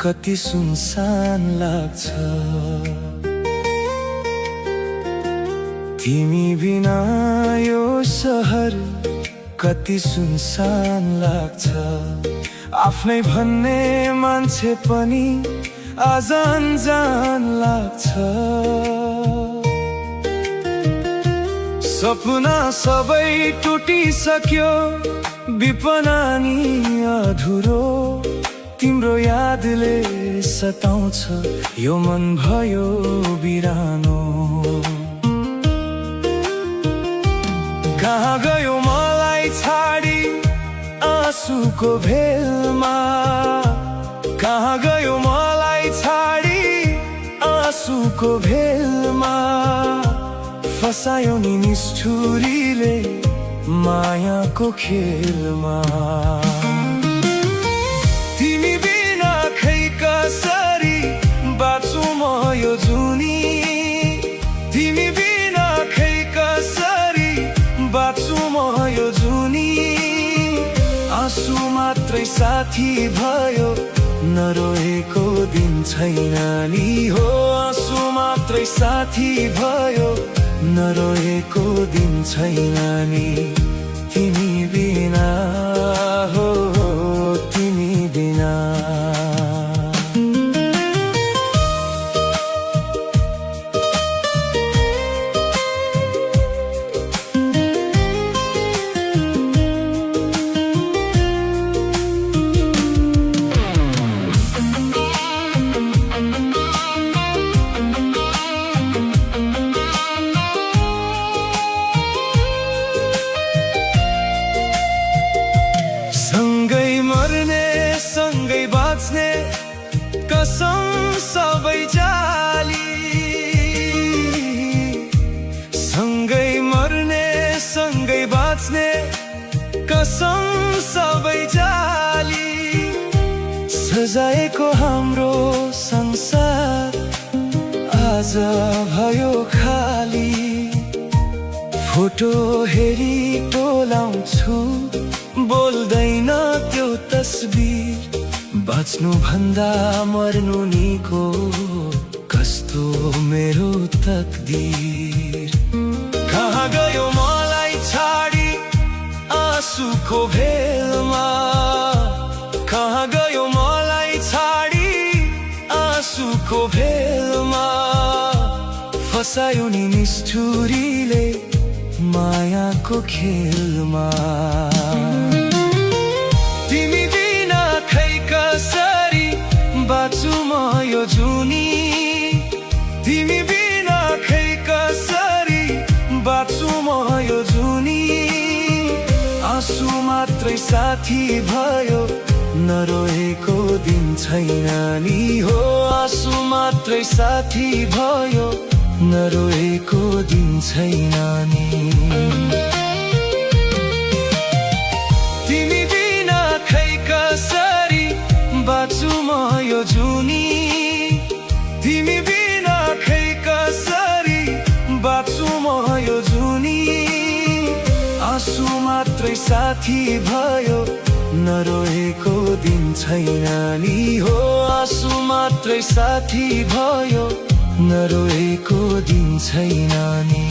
कति सुनसान लाग्छ तिमी बिना यो सहर कति सुनसान लाग्छ आफ्नै भन्ने मान्छे पनि आज अनजान लाग्छ सपना सबै टुटिसक्यो विपना नि अधुरो तिम्रो यादले सताउँछ यो मन भयो बिरानो कहाँ गयो मलाई छाडी आँसुको भेलमा कहाँ गयो मलाई छाडी आँसुको भेलमा फसायो नि निष्ठुरीले मायाको खेलमा तिमी बिना खै कसरी बाँचु म यो जुनी तिमी बिना खै कसरी बाँचु म यो जुनी आँसु मात्रै साथी भयो नरोएको दिन छैन नि हो आँसु मात्रै साथी भयो नरोएको दिन छैन नि तिमी बिना हो तिमी बिना सँगै बाँच्ने कसम सबै जाली सँगै मर्ने सँगै बाँच्ने कसम सबै जाली सजाएको हाम्रो संसार आज भयो खाली फोटो हेरी टोलाउँछु बोल्दैन त्यो तस्बिर बाँच्नु भन्दा मर्नु निको कस्तो मेरो तकदीर कहाँ गयो मलाई छाडी आँसुको भेलमा कहाँ गयो मलाई छाडी आँसुको भेलमा फसायो नि निष्ठुरीले मायाको खेलमा तिमी बिना खै कसरी बाँचु म यो जुनी तिमी बिना खै कसरी बाँचु म यो जुनी आँसु मात्रै साथी भयो नरोएको दिन छैन नि हो आँसु मात्रै साथी भयो नरोएको दिन छैन नि तिमी बिना खै कसरी बाँचु म यो जुनी तिमी बिना खै कसरी बाँचु म यो जुनी आँसु मात्रै साथी भयो नरोएको दिन छैन नि हो आँसु मात्रै साथी भयो नरोएको दिन छैन नि